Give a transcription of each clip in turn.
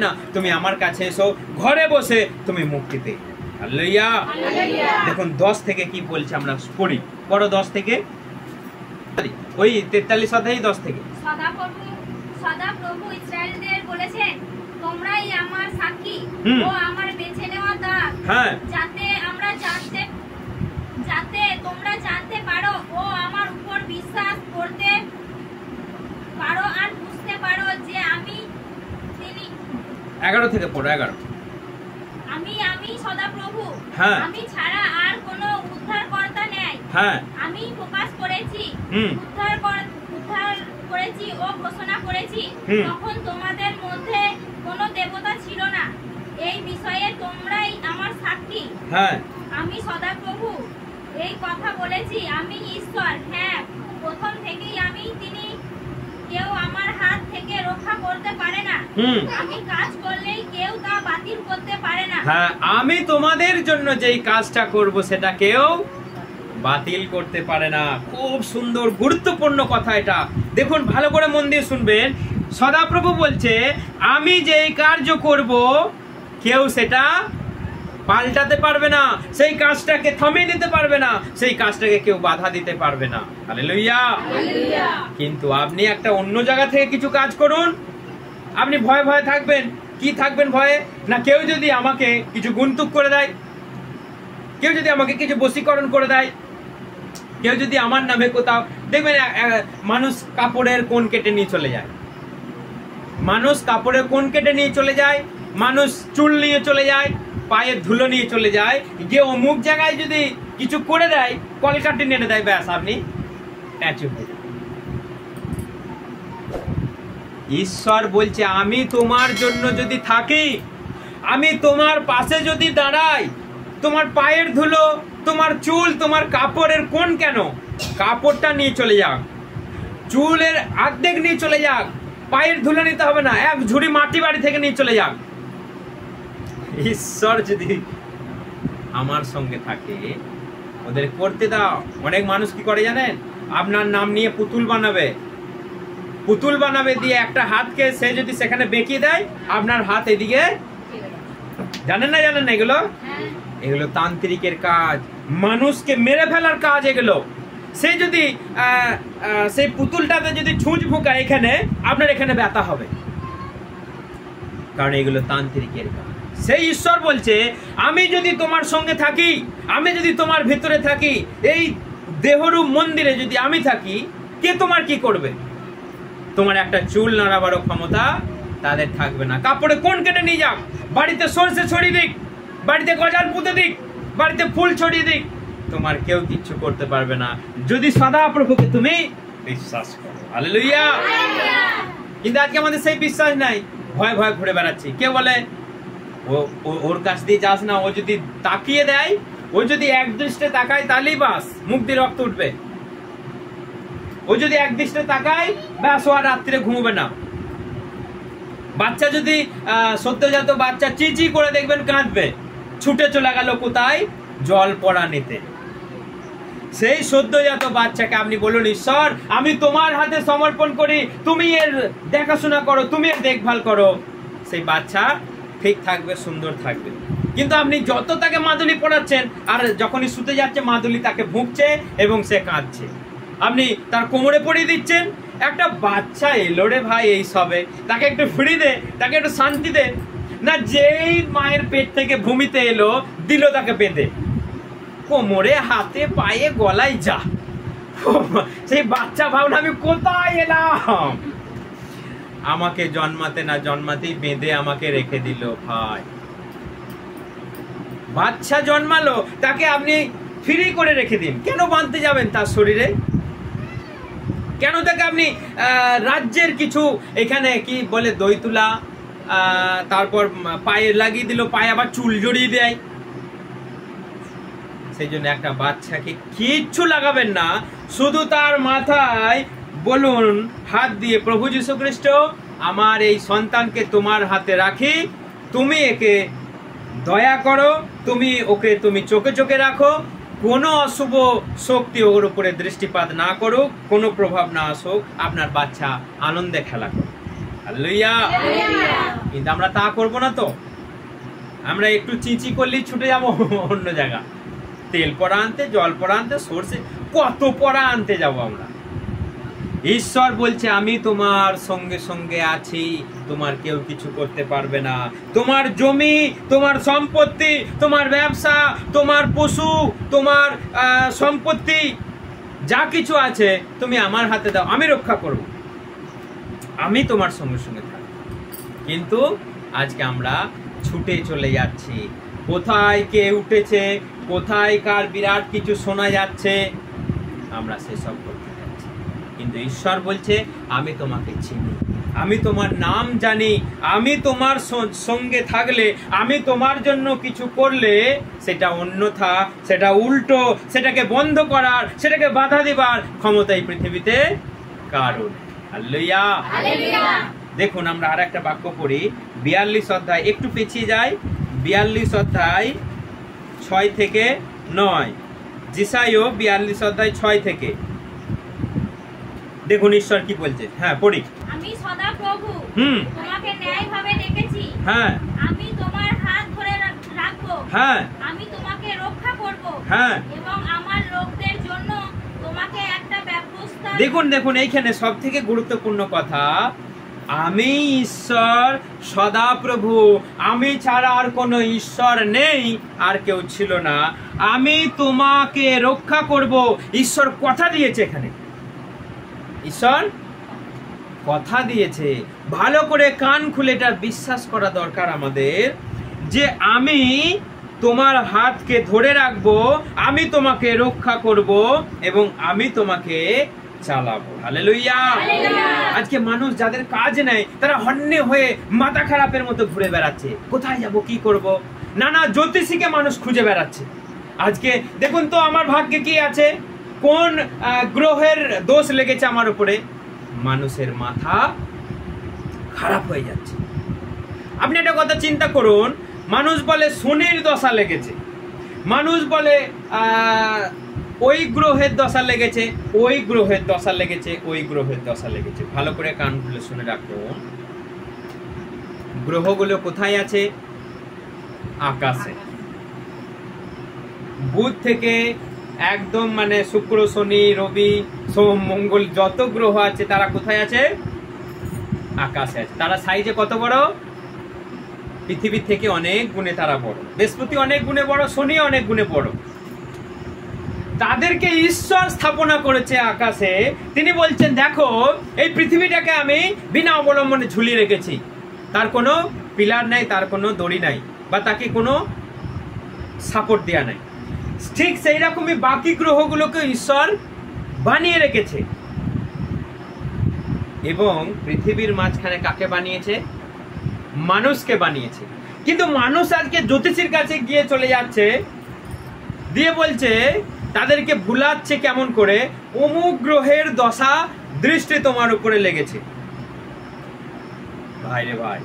না, তুমি আমার কাছে এসো, ঘরে বসে তুমি মুক্তি পেয়ে। হালেলুয়া। দেখুন 10 থেকে কি বলছে, আমরা পড়ি। পড়ো 10 থেকে, ওই 43 অধ্যায় 10 থেকে। সদাপ্রভু ইসরায়েলদের বলেছেন, তোমরাই আমার সাক্ষী ও আমার বেছে নেওয়া দাস, যাতে তোমরা জানতে পারো ও আমার উপর বিশ্বাস করতে পারো আর বুঝতে পারো যে আমি তিনি। 11 থেকে পড়ো। 11 আমি সদাপ্রভু, আমি ছাড়া আর কোনো উদ্ধারকর্তা নেই। আমি প্রকাশ করেছি, উদ্ধার করেছি ও ঘোষণা করেছি, তখন তোমাদের মধ্যে কোনো দেবতা ছিল না। এই বিষয়ে তোমরাই আমার সাক্ষী। আমি সদাপ্রভু এই কথা বলেছি, আমি ঈশ্বর, হ্যাঁ, প্রথম থেকেই আমি তিনি, কেউ আমার হাত থেকে রক্ষা করতে পারে না। আমি কাজ করলেই কেউ তা বাতিল করতে পারে না। আমি তোমাদের জন্য যেই কাজটা করব সেটা কেউ বাতিল করতে পারে না। খুব সুন্দর গুরুত্বপূর্ণ কথা এটা। দেখুন, ভালো করে মন দিয়ে শুনবেন। সদাপ্রভু বলছে, আমি যেই কার্য করব কেউ সেটা পাল্টাতে পারবে না, সেই কাজটাকে থামিয়ে দিতে পারবে না, সেই কাজটাকে কেউ বাধা দিতে পারবে না। হালেলুয়া। কিন্তু আপনি একটা অন্য জায়গা থেকে কিছু কাজ করুন, আপনি ভয়ে ভয়ে থাকবেন। কি থাকবেন ভয়ে? না, কেউ যদি আমাকে কিছু গুনতুক করে দেয়, কেউ যদি আমাকে কিছু বশীকরণ করে দেয়, কেউ যদি আমার নামে কোথাও, দেখবেন মানুষ কাপড়ের কোণ কেটে নিয়ে চলে যায়, মানুষ কাপড়ের কোণ কেটে নিয়ে চলে যায়, মানুষ চুল নিয়ে চলে যায়, পায়ের ধুলো নিয়ে চলে যায়, যে অমুক জায়গায় যদি কিছু করে দেয়, কলকাঠি নেড়ে দেয়, ব্যাস আপনি ট্যাচু হয়ে যান। ঈশ্বর বলছে, আমি তোমার জন্য যদি থাকি, আমি তোমার পাশে যদি দাঁড়াই, তোমার পায়ের ধুলো, তোমার চুল, তোমার কাপড়ের কোণ কেন, কাপড়টা নিয়ে চলে যাক, চুলের অর্ধেক নিয়ে চলে যাক, পায়ের ধুলো নিতে হবে না, এক ঝুড়ি মাটি বাড়ি থেকে নিয়ে চলে যাক। ঈশ্বর যদি আমার সঙ্গে থাকে, ওদের করতে দাও। অনেক মানুষ কি করে জানেন? আপনার নাম নিয়ে পুতুল বানাবে, পুতুল বানাবে, দিয়ে একটা হাতকে সে যদি সেখানে বেঁকিয়ে দেয়, আপনার হাত এদিকে। জানেন না এগুলো? এগুলো তান্ত্রিকের কাজ, মানুষকে মেরে ফেলার কাজ এগুলো। সে যদি সেই পুতুলটাতে যদি ছুঁচ ফুকায় এখানে, আপনার এখানে ব্যথা হবে, কারণ এগুলো তান্ত্রিকের কাজ। সেই ঈশ্বর বলছে, আমি যদি তোমার সঙ্গে থাকি, আমি যদি তোমার ভিতরে থাকি, এই দেহরূপ মন্দিরে যদি আমি থাকি, কে তোমার কি করবে? তোমার একটা চুল নাড়াবারও ক্ষমতা তাদের থাকবে না। কাপড়ে কোণ কেটে নিয়ে যাক, বাড়িতে সরষে ছড়িয়ে দিক, বাড়িতে গজাল পুঁতে দিক, বাড়িতে ফুল ছড়িয়ে দিক, তোমার কেউ কিচ্ছু করতে পারবে না, যদি সদাপ্রভুকে তুমি বিশ্বাস করো। হালেলুয়া। কিন্তু আজকে আমাদের সেই বিশ্বাস নাই, ভয় ভয় ঘুরে বেড়াচ্ছি। কে বলে ওর কাছ দিয়ে যাস না, ও যদি তাকিয়ে দেয়, ও যদি এক দৃষ্টে তাকায়, তাহলেই বাস মুখ দিয়ে রক্ত উঠবে। ও যদি এক দৃষ্টে তাকায়, ব্যাস ও আর রাত্রে ঘুমবে না। বাচ্চা যদি সদ্যজাত বাচ্চা চিচি করে দেখবেন কাঁদবে, ছুটে চলে গেল কোথায়? জল পড়া নিতে। সেই সদ্যজাত বাচ্চাকে আপনি বলুন, ঈশ্বর আমি তোমার হাতে সমর্পণ করি, তুমি এর দেখাশোনা করো, তুমি এর দেখভাল করো, সেই বাচ্চা ঠিক থাকবে, সুন্দর থাকবে। কিন্তু আপনি যত তাকে মাদুলি পড়াচ্ছেন, আর যখনই শুতে যাচ্ছে মাদুলি তাকে ভুগছে এবং সে কাঁদছে, আপনি তার কোমরে পড়িয়ে দিচ্ছেন। একটা বাচ্চা এলো রে ভাই এই সবে, তাকে একটু ফিরিয়ে দে, তাকে একটু শান্তি দে না। যেই মায়ের পেট থেকে ভূমিতে এলো, দিল তাকে বেঁধে, কোমরে, হাতে, পায়ে, গলায়, যা। সেই বাচ্চা ভাবনা আমি কোথায় এলাম, আমাকে জন্মাতে না জন্মাতেই বেঁধে আমাকে রেখে দিল। ভাই, বাচ্চা জন্মালো, তাকে আপনি ফ্রি করে রেখে দিন, কেন বাঁধতে যাবেন তার শরীরে? কেন তাকে আপনি রাজ্যের কিছু এখানে কি বলে দই তুলা, তারপর পায়ে লাগিয়ে দিল, পায়ে আবার চুল জড়িয়ে দেয়। সেই জন্য একটা বাচ্চাকে কিচ্ছু লাগাবেন না, শুধু তার মাথায় বলুন হাত দিয়ে, প্রভু যীশু খ্রিস্ট আমার এই সন্তানকে তোমার হাতে রাখি, তুমি একে দয়া করো, তুমি চোখে চোখে রাখো, কোনো অশুভ শক্তি ওর উপরে দৃষ্টিপাত না করুক, কোনো প্রভাব না আসুক, আপনার বাচ্চা আনন্দে খেলা করুক। হালেলুয়া। কিন্তু আমরা তা করব না তো, আমরা একটু চিঁচি করলেই ছুটে যাব অন্য জায়গা, তেল পড়া আনতে, জল পড়া আনতে, সর্ষে কত পড়া আনতে যাব আমরা। ঈশ্বর বলছে আমি তোমার সঙ্গে সঙ্গে আছি, তোমার কেউ কিছু করতে পারবে না। তোমার জমি, তোমার সম্পত্তি, তোমার ব্যবসা, তোমার পশু, তোমার সম্পত্তি যা কিছু আছে তুমি আমার হাতে দাও, আমি রক্ষা করব, আমি তোমার সঙ্গে সঙ্গে থাকবো। কিন্তু আজকে আমরা ছুটে চলে যাচ্ছি, কোথায় কে উঠেছে, কোথায় কার বিরাট কিছু শোনা যাচ্ছে, আমরা সেসব করতে যাচ্ছি। কিন্তু ঈশ্বর বলছে আমি তোমাকে চিনি, আমি তোমার নাম জানি, আমি তোমার সঙ্গে থাকলে, আমি তোমার জন্য কিছু করলে সেটা অন্যথা, সেটা উল্টো, সেটাকে বন্ধ করার, সেটাকে বাধা দেবার ক্ষমতা এই পৃথিবীতে কারণ। হালেলুয়া। দেখুন আমরা আর একটা বাক্য পড়ি, 42 অধ্যায়, একটু পিছিয়ে যাই, 42 অধ্যায় 6 থেকে 9, যেসাইও 42 অধ্যায় 6 থেকে। দেখুন ঈশ্বর কি বলছে। হ্যাঁ পড়ি। আমি সদা প্রভু তোমাকে ন্যায়ভাবে ডেকেছি, হ্যাঁ আমি তোমার হাত ধরে রাখবো, হ্যাঁ আমি তোমাকে রক্ষা করব, হ্যাঁ, এবং আমার লোকদের জন্য তোমাকে একটা ব্যবস্থা। দেখুন এইখানে সব থেকে গুরুত্বপূর্ণ কথা, আমি ঈশ্বর সদা প্রভু, আমি ছাড়া আর কোনো ঈশ্বর নেই, আর কেউ ছিল না, আমি তোমাকে রক্ষা করব। ঈশ্বর কথা দিয়েছে, এখানে ঈশ্বর কথা দিয়েছে। ভালো করে কান খুলে এটা বিশ্বাস করা দরকার আমাদের, যে আমি তোমার হাতকে ধরে রাখবো, আমি তোমাকে রক্ষা করব এবং আমি তোমাকে চালাবো। হালেলুয়া। আজকে মানুষ যাদের কাজ নেই তারা হন্যে হয়ে মাথা খারাপের মতো ঘুরে বেড়াচ্ছে, কোথায় যাব, কি করব, নানা জ্যোতিষীকে মানুষ খুঁজে বেড়াচ্ছে। আজকে দেখুন তো আমার ভাগ্যে কি আছে, কোন গ্রহের দোষ লেগেছে আমার উপরে, মানুষের মাথা খারাপ হয়ে যাচ্ছে। আপনি একটা কথা চিন্তা করুন, মানুষ বলে শনির দশা লেগেছে, মানুষ বলে ওই গ্রহের দশা লেগেছে, ওই গ্রহের দশা লেগেছে, ওই গ্রহের দশা লেগেছে। ভালো করে কান খুলে শুনে রাখুন, গ্রহগুলো কোথায় আছে? আকাশে। বুধ থেকে একদম মানে শুক্র, শনি, রবি, সোম, মঙ্গল যত গ্রহ আছে তারা কোথায় আছে? আকাশে আছে। তারা সাইজে কত বড়? পৃথিবীর থেকে অনেক গুণে তারা বড়। বৃহস্পতি অনেক গুণে বড়, শনি অনেক গুণে বড়। তাদেরকে ঈশ্বর স্থাপনা করেছে আকাশে। তিনি বলছেন দেখো এই পৃথিবীটাকে আমি বিনা অবলম্বনে ঝুলিয়ে রেখেছি, তার কোনো পিলার নাই, তার কোনো দড়ি নাই, বা তাকে কোনো সাপোর্ট দেয়া নাই। ঠিক সেই রকমই বাকি গ্রহগুলোকে ঈশ্বর বানিয়ে রেখেছে। এবং পৃথিবীর মাঝখানে কাকে বানিয়েছে? মানুষকে বানিয়েছে। কিন্তু মানুষ আজকে জ্যোতিষীর কাছে গিয়ে চলে যাচ্ছে, দিয়ে বলছে, তাদেরকে ভুলাচ্ছে কেমন করে, অমুক গ্রহের দশা দৃষ্টি তোমার উপরে লেগেছে। ভাই রে ভাই,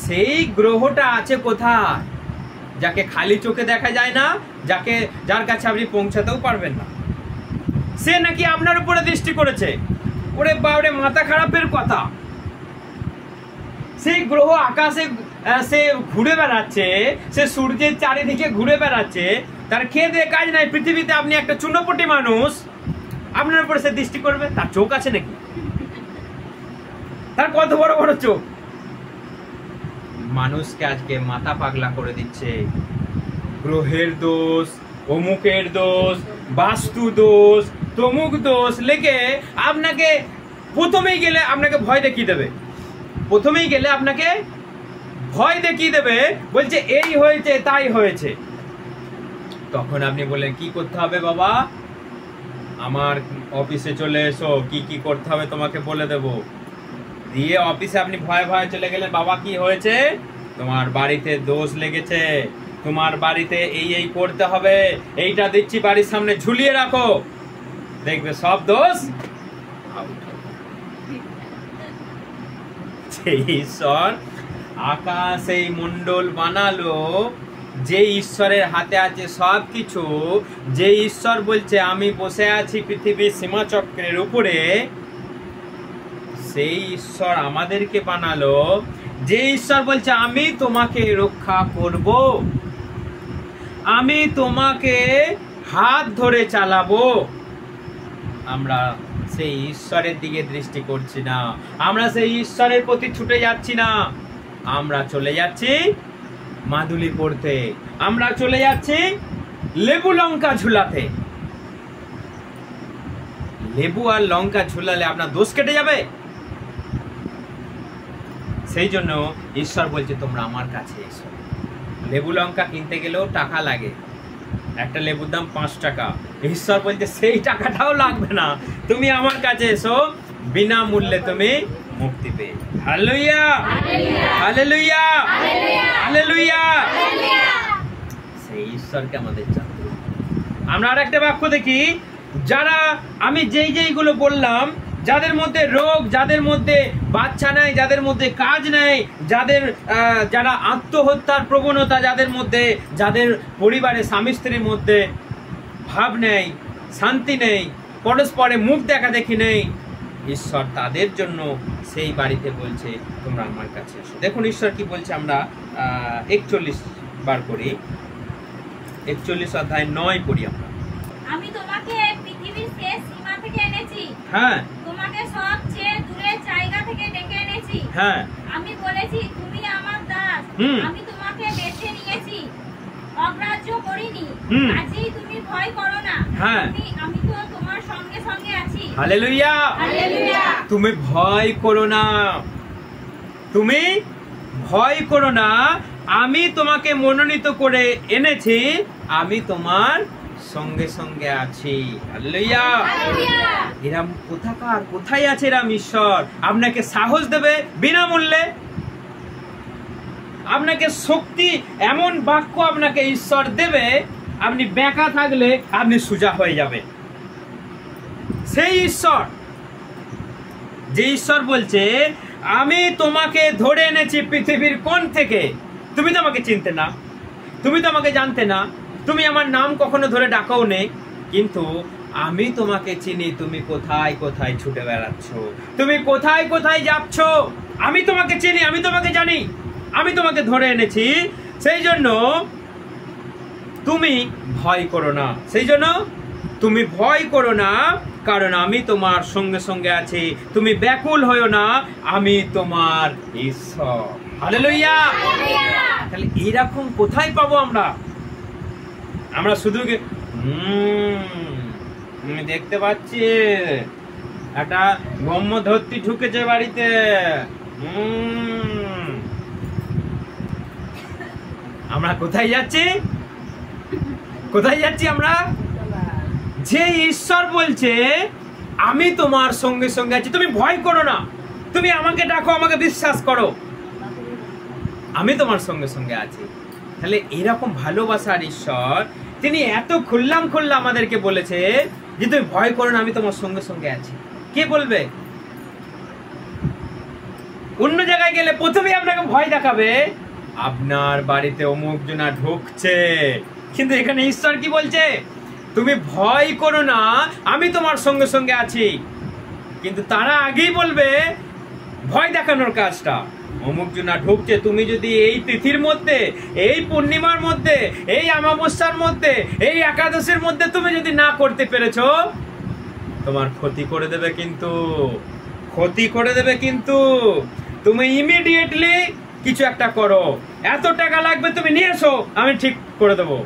সেই গ্রহটা আছে কোথায়? যাকে খালি চোখে দেখা যায় না, যার কাছে আপনি পৌঁছাতেও পারবেন না, সে নাকি আপনার উপরে দৃষ্টি করেছে। ওরে বাবরে, মাথা খারাপের কথা। সেই গ্রহ আকাশে সে ঘুরে বেড়াচ্ছে, সে সূর্যের চারিদিকে ঘুরে বেড়াচ্ছে, তার খেয়ে দিয়ে কাজ নাই। পৃথিবীতে আপনি একটা চুনোপটি মানুষ, আপনার উপরে সে দৃষ্টি করবে? তার চোখ আছে নাকি? তার কত বড় বড় চোখ। মানুষকে আজকে মাথা পাগলা করে দিচ্ছে। গ্রহের দোষ, অমুকের দোষ, বাস্তু দোষ, তমুক দোষ লেগে আপনাকে প্রথমেই গেলে আপনাকে ভয় দেখিয়ে দেবে। প্রথমেই গেলে আপনাকে ভয় দেখিয়ে দেবে, বলছে এই হয়েছে, তাই হয়েছে। তখন আপনি বললেন কি করতে হবে বাবা? আমার অফিসে চলে এসো, কি কি করতে হবে তোমাকে বলে দেব। দিয়ে অফিসে আপনি ভয়ে ভয়ে চলে গেলেন, বাবা কি হয়েছে? তোমার বাড়িতে দোষ লেগেছে, তোমার বাড়িতে এই করতে হবে, এইটা দিচ্ছি বাড়ির সামনে ঝুলিয়ে রাখো, দেখবে সব দোষ ঈশ্বর আকাশ এই মন্ডল বানালো, যে ঈশ্বরের হাতে আছে সব কিছু, যে ঈশ্বর বলছে আমি বসে আছি পৃথিবীর সীমাচক্রের উপরে, সেই ঈশ্বর আমাদেরকে বানালো, যে ঈশ্বর বলছে আমি তোমাকে রক্ষা করব, আমি তোমাকে হাত ধরে চালাবো, আমরা সেই ঈশ্বরের দিকে দৃষ্টি করছি না, আমরা সেই ঈশ্বরের প্রতি ছুটে যাচ্ছি না, আমরা চলে যাচ্ছি মাদুলি পড়তে, আমরা চলে যাচ্ছি লেবু লঙ্কা ঝুলাতে। লেবু আর লঙ্কা ঝুলালে আপনার দোষ কেটে যাবে? সেই জন্য ঈশ্বর বলছে তোমরা আমার কাছে এসো। লেবু লঙ্কা কিনতে গেলেও টাকা লাগে, একটা লেবুর দাম 5 টাকা। ঈশ্বর বলছে সেই টাকাটাও লাগবে না, তুমি আমার কাছে এসো, বিনামূল্যে তুমি মুক্তি পেয়ে। Hallelujah, hallelujah, hallelujah. সেই ঈশ্বরকে আমাদের জানতে হবে। আমরা আরেকটা বাক্য দেখি, যারা আমি যেইগুলো বললাম, যাদের মধ্যে রোগ, যাদের মধ্যে বাচ্চা নাই, যাদের মধ্যে কাজ নেই, যারা আত্মহত্যার প্রবণতা, যাদের মধ্যে, যাদের পরিবারে স্বামী স্ত্রীর মধ্যে ভাব নেই, শান্তি নেই, পরস্পরে মুখ দেখা দেখি নেই, ঈশ্বর তাদের জন্য সেই বাড়িতে বলছে তোমরা আমার কাছে এসো। দেখুন ঈশ্বর কি বলছে, আমরা 41 বার করি, 41 অধ্যায় 9 পড়ি আমরা। আমি তোমাকে পৃথিবীর শেষ সীমা থেকে এনেছি, হ্যাঁ, তোমাকে সবচেয়ে দূরের জায়গা থেকে ডেকে এনেছি, হ্যাঁ, আমি বলেছি তুমি আমার দাস, আমি তোমাকে বেছে নিয়েছি, অগ্রাহ্য করিনি, আজই তুমি ভয় করো না, আমি তো তোমার সঙ্গে সঙ্গে আছি। Hallelujah, hallelujah. তুমি ভয় করো না, তুমি ভয় করো না, আমি তোমাকে মনোনীত করে এনেছি, আমি তোমার সঙ্গে সঙ্গে আছি। হালেলুয়া। এরম কোথাকার, কোথায় আছে এরম ঈশ্বর? আপনাকে সাহস দেবে বিনামূল্যে, আপনাকে শক্তি, এমন বাক্য আপনাকে ঈশ্বর দেবে, আপনি বেঁকা থাকলে আপনি সোজা হয়ে যাবে। সেই ঈশ্বর, যে ঈশ্বর বলছে আমি তোমাকে ধরে এনেছি পৃথিবীর কোণ থেকে, তুমি তো আমাকে চিনতে না, তুমি তো আমাকে জানতে না, তুমি আমার নাম কখনো ধরে ডাকাও নেই, কিন্তু আমি তোমাকে চিনি, তুমি কোথায় কোথায় ছুটে বেড়াচ্ছ, তুমি কোথায় কোথায় যাচ্ছ, আমি তোমাকে চিনি, আমি তোমাকে জানি, আমি তোমাকে ধরে এনেছি। সেই জন্য তুমি ভয় করো না, সেই জন্য তুমি ভয় করো না, কারণ আমি তোমার সঙ্গে সঙ্গে আছি, তুমি ব্যাকুল হয়ো না, আমি তোমার ঈশ্বর। হালেলুয়া। তাহলে এইরকম কোথায় পাবো আমরা? আমরা শুধু দেখতে পাচ্ছি একটা ব্রহ্মধর্তী ঢুকেছে বাড়িতে, আমরা কোথায় যাচ্ছি? কোথায় যাচ্ছি আমরা? যে ঈশ্বর বলছে আমি তোমার সঙ্গে সঙ্গে আছি, তুমি ভয় করো না, তুমি আমাকে ডাকো, আমাকে বিশ্বাস করো, আমি তোমার সঙ্গে সঙ্গে আছি। তাহলে এরকম ভালোবাসার ঈশ্বর, তিনি এত খুল্লাম খুল্লা আমাদেরকে বলেছে যে তুমি ভয় করো না, আমি তোমার সঙ্গে সঙ্গে আছি। কে বলবে? অন্য জায়গায় গেলে প্রথমেই আপনাকে ভয় দেখাবে, আপনার বাড়িতে অমুক জনা ঢুকছে, কিন্তু এখানে ঈশ্বর কি বলছে? তুমি ভয় করো না, আমি তোমার সঙ্গে সঙ্গে আছি। কিন্তু তারা আগেই বলবে ভয় দেখানোর কাজটা, অমুক জনা ঢুকছে, তুমি যদি এই তিথির মধ্যে, এই পূর্ণিমার মধ্যে, এই অমাবস্যার মধ্যে, এই একাদশের মধ্যে তুমি যদি না করতে পেরেছো, তোমার ক্ষতি করে দেবে, কিন্তু ক্ষতি করে দেবে, কিন্তু তুমি ইমিডিয়েটলি কিছু একটা করো, এত টাকা লাগবে তুমি নিয়ে এসো, আমি ঠিক করে দেবো।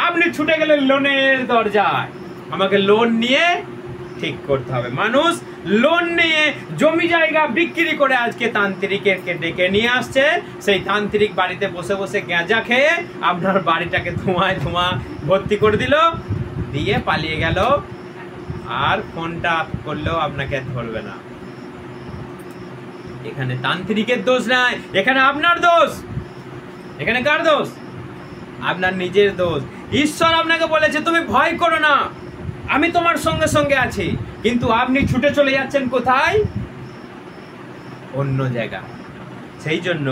আপনি ছুটে গেলে লোনের দরজায়, আমাকে লোন নিয়ে ঠিক করতে হবে। মানুষ লোন নিয়ে জমি জায়গা বিক্রি করে আজকে তান্ত্রিককে ডেকে নিয়ে আসছে, সেই তান্ত্রিক বাড়িতে বসে বসে গাঁজা খেয়ে আপনার বাড়িটাকে ধোঁয়ায় ধোঁয়া ভর্তি করে দিল, দিয়ে পালিয়ে গেল, আর ফোনটা করলেও আপনাকে ধরবে না। এখানে তান্ত্রিকের দোষ নাই, এখানে আপনার দোষ। এখানে কার দোষ? আপনার নিজের দোষ। ঈশ্বর আপনাকে বলেছে তুমি ভয় করো না, আমি তোমার সঙ্গে সঙ্গে আছি, কিন্তু আপনি ছুটে চলে যাচ্ছেন কোথায়? অন্য জায়গা। সেই জন্য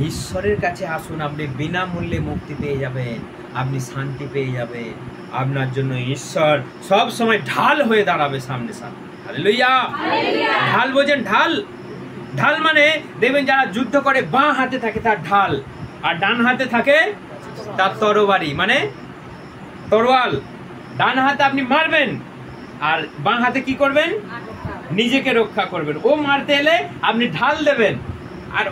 ঈশ্বরের কাছে আসুন, আপনি বিনামূল্যে মুক্তি পেয়ে যাবেন, আপনি শান্তি পেয়ে যাবেন, আপনার জন্য ঈশ্বর সব সময় ঢাল হয়ে দাঁড়াবে সামনে সামনে। হালেলুয়া। ঢাল বোঝেন? ঢাল, ঢাল মানে দেখবেন যারা যুদ্ধ করে বাঁ হাতে থাকে তার ঢাল, আর ডান হাতে থাকে তার তরবারি, মানে তরোয়াল। ডান হাতে আপনি মারবেন, আর বাঁ হাতে কি করবেন? নিজেকে রক্ষা করবেন। ও মারতে এলে আপনি ঢাল দেবেন, আর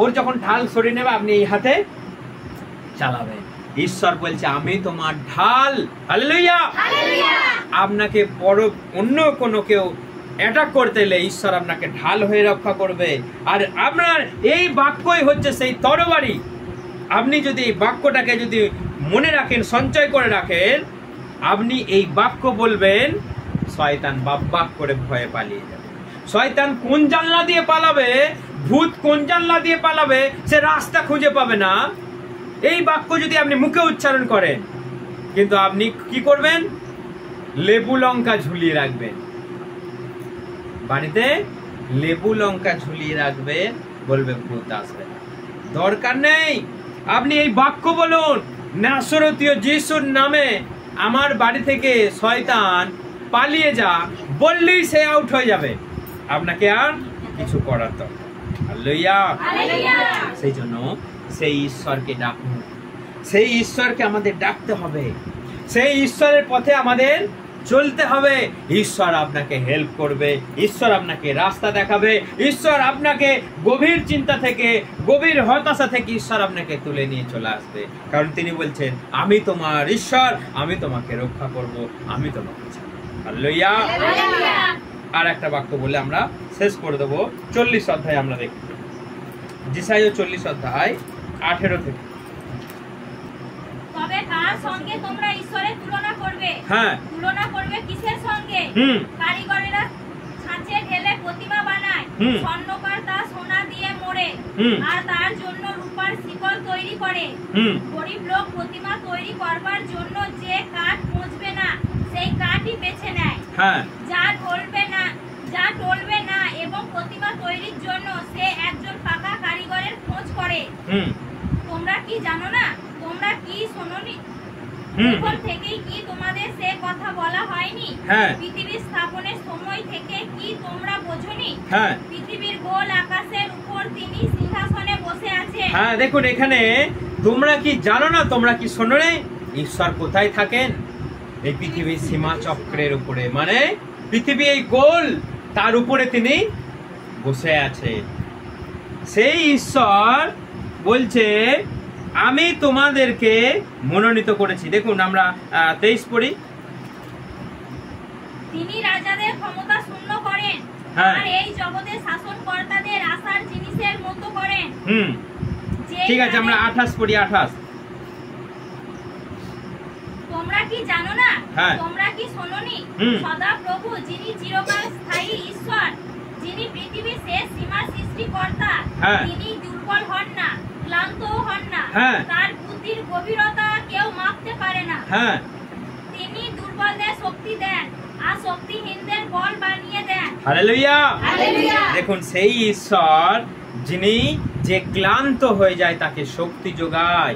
ওর যখন ঢাল সরিয়ে নেবে আপনি এই হাতে চালাবেন। ঈশ্বর বলছে আমি তোমার ঢাল। হালেলুয়া। আপনাকে অন্য কোনো কেউ অ্যাটাক করতে এলে ঈশ্বর আপনাকে ঢাল হয়ে রক্ষা করবে। আর আপনার এই বাক্যই হচ্ছে সেই তরবারি। আপনি যদি এই বাক্যটাকে যদি মনে রাখেন, সঞ্চয় করে রাখেন, আপনি এই বাক্য বলবেন, শয়তান বাক করে ভয়ে পালিয়ে যাবে। শয়তান কোন জানলা দিয়ে পালাবে, ভূত কোন জানলা দিয়ে পালাবে, সে রাস্তা খুঁজে পাবে না। এই বাক্য যদি আপনি মুখে উচ্চারণ করেন, কিন্তু আপনি কি করবেন? লেবু লঙ্কা ঝুলিয়ে রাখবেন বাড়িতে, লেবু লঙ্কা ঝুলিয়ে রাখবে, বলবে ভূত আসবে না। দরকার নেই, আপনি এই বাক্য বলুন, নাসরতীয় যিশুর নামে আমার বাড়ি থেকে শয়তান পালিয়ে যা, বললেই সে আউট হয়ে যাবে। আপনাকে আর কিছু করার দরকার। হালেলুয়া। সেই জন্য সেই ঈশ্বরকে ডাকুন, সেই ঈশ্বরকে আমাদের ডাকতে হবে, সেই ঈশ্বরের পথে আমাদের চলতে হবে। ঈশ্বর আপনাকে হেল্প করবে, ঈশ্বর আপনাকে রাস্তা দেখাবে, ঈশ্বর আপনাকে গভীর চিন্তা থেকে, গভীর হতাশা থেকে ঈশ্বর আপনাকে তুলে নিয়ে চলে আসবে। কারণ তিনি বলছেন আমি তোমার ঈশ্বর, আমি তোমাকে রক্ষা করব, আমি তোমাকে চাই। হালেলুয়া। আর একটা বাক্য বলে আমরা শেষ করে দেবো। 40 অধ্যায় আমরা দেখব, যেসাইয়া 40 অধ্যায় 18 থেকে। তবে কার সঙ্গে তোমরা ঈশ্বরের তুলনা করবে? হ্যাঁ, তুলনা করবে কিসের সঙ্গে? কারিগরেরা ছাঁচে ঢেলে প্রতিমা বানায়, স্বর্ণকার তা সোনা দিয়ে মোড়ে, আর তার জন্য রূপার শিকল তৈরি করে। গরিব লোক প্রতিমা তৈরি করবার জন্য যে কাঠ খুঁজবে না, সেই কাঠই বেছে নেয়। যা টলবে না এবং প্রতিমা তৈরির জন্য সে একজন পাকা কারিগরের খোঁজ করে। তোমরা কি জানো না? তোমরা কি শোনোনি? তখন থেকেই কি তোমাদের সে কথা বলা হয়নি? পৃথিবীর স্থাপনের সময় থেকে কি তোমরা বোঝোনি? পৃথিবীর গোল আকাশের উপর তিনি সিংহাসনে বসে আছেন। হ্যাঁ, দেখুন এখানে, তোমরা কি জানো না, তোমরা কি শোনোনি? ঈশ্বর কোথায় থাকেন? এই পৃথিবীর সীমা চক্রের উপরে, মানে পৃথিবী এই গোল, তার উপরে তিনি বসে আছে। সেই ঈশ্বর বলছে আমি তোমাদেরকে মনোনীত করেছি। দেখুন আমরা 23 পড়ি। তিনি রাজাদের ক্ষমতা শূন্য করেন, আর এই জগতের শাসনকর্তাদের আশার জিনিসের মতো করেন। ঠিক আছে, আমরা 28 পড়ি। 28 তোমরা কি জানো না? তোমরা কি শোনোনি? সদা প্রভু, যিনি চিরকাল স্থায়ী ঈশ্বর, যিনি পৃথিবীর শেষ সীমার সৃষ্টিকর্তা, তিনি দুর্বল হন না, ক্লান্তও হন না, তার বুদ্ধির গভীরতা কেউ মাপতে পারে না। তিনি দুর্বলদের শক্তি দেন, আর শক্তিহীনদের বল বানিয়ে দেন। হালেলুয়া। দেখুন সেই ঈশ্বর যিনি যে ক্লান্ত হয়ে যায় তাকে শক্তি যোগায়,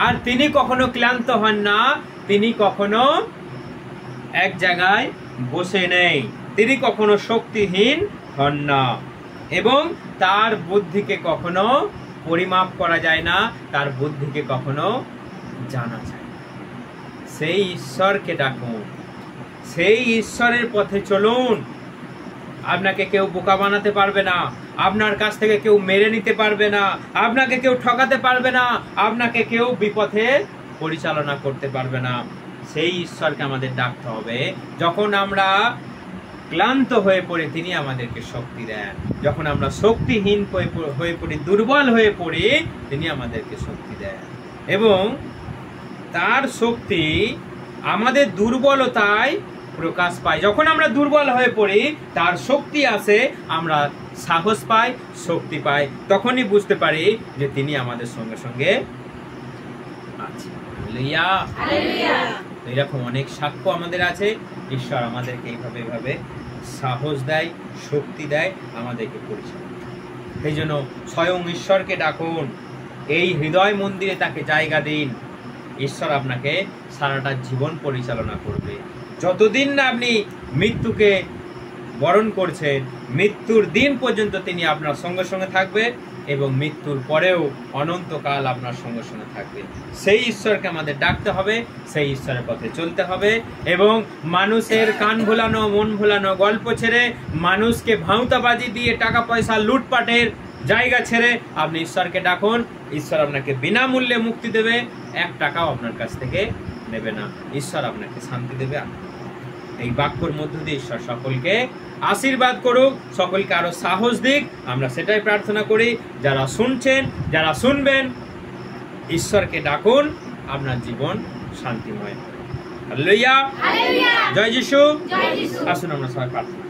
আর তিনি কখনো ক্লান্ত হন না, তিনি কখনো এক জায়গায় বসে নেই, তিনি কখনো শক্তিহীন হন না, এবং তার বুদ্ধিকে কখনো পরিমাপ করা যায় না, তার বুদ্ধিকে কখনো জানা যায় না। সেই ঈশ্বরকে ডাকুন, সেই ঈশ্বরের পথে চলুন। আপনাকে কেউ বোকা বানাতে পারবে না, আপনার কাছ থেকে কেউ মেরে নিতে পারবে না, আপনাকে কেউ ঠকাতে পারবে না, আপনাকে কেউ বিপথে পরিচালনা করতে পারবে না। সেই ঈশ্বরকে আমাদের ডাকতে হবে। যখন আমরা ক্লান্ত হয়ে পড়ি তিনি আমাদেরকে শক্তি দেন, যখন আমরা শক্তিহীন হয়ে পড়ি, দুর্বল হয়ে পড়ি, তিনি আমাদেরকে শক্তি দেন, এবং তার শক্তি আমাদের দুর্বলতায় প্রকাশ পায়। যখন আমরা দুর্বল হয়ে পড়ি তার শক্তি আসে, আমরা সাহস পাই, শক্তি পাই, তখনই বুঝতে পারি যে তিনি আমাদের সঙ্গে সঙ্গে আছেন। হালেলুয়া। এরকম অনেক সাক্ষ্য আমাদের আছে। ঈশ্বর আমাদেরকে এইভাবে সাহস দেয়, শক্তি দেয়, আমাদেরকে পরিচালনা করে। সেই জন্য স্বয়ং ঈশ্বরকে ডাকুন, এই হৃদয় মন্দিরে তাকে জায়গা দিন। ঈশ্বর আপনাকে সারাটা জীবন পরিচালনা করবে। যতদিন না আপনি মৃত্যুকে বরণ করছেন, মৃত্যুর দিন পর্যন্ত তিনি আপনার সঙ্গে সঙ্গে থাকবে এবং মৃত্যুর পরেও অনন্তকাল আপনার সঙ্গে সঙ্গে থাকবে। সেই ঈশ্বরকে আমাদের ডাকতে হবে, সেই ঈশ্বরের পথে চলতে হবে এবং মানুষের কান ভোলানো, মন ভোলানো গল্প ছেড়ে, মানুষকে ভাঁওতাবাজি দিয়ে টাকা পয়সা লুটপাটের জায়গা ছেড়ে আপনি ঈশ্বরকে ডাকুন। ঈশ্বর আপনাকে বিনামূল্যে মুক্তি দেবে, 1 টাকাও আপনার কাছ থেকে নেবে না। ঈশ্বর আপনাকে শান্তি দেবে। এই বাক্যর মধ্য দিয়ে ঈশ্বর সকলকে আশীর্বাদ করুক, সকলকে আরো সাহস দিক, আমরা সেটাই প্রার্থনা করি। যারা শুনছেন, যারা শুনবেন, ঈশ্বরকে ডাকুন, আপনার জীবন শান্তিময়। হালেলুয়া, জয় যিশু। আসুন আমরা সবাই প্রার্থনা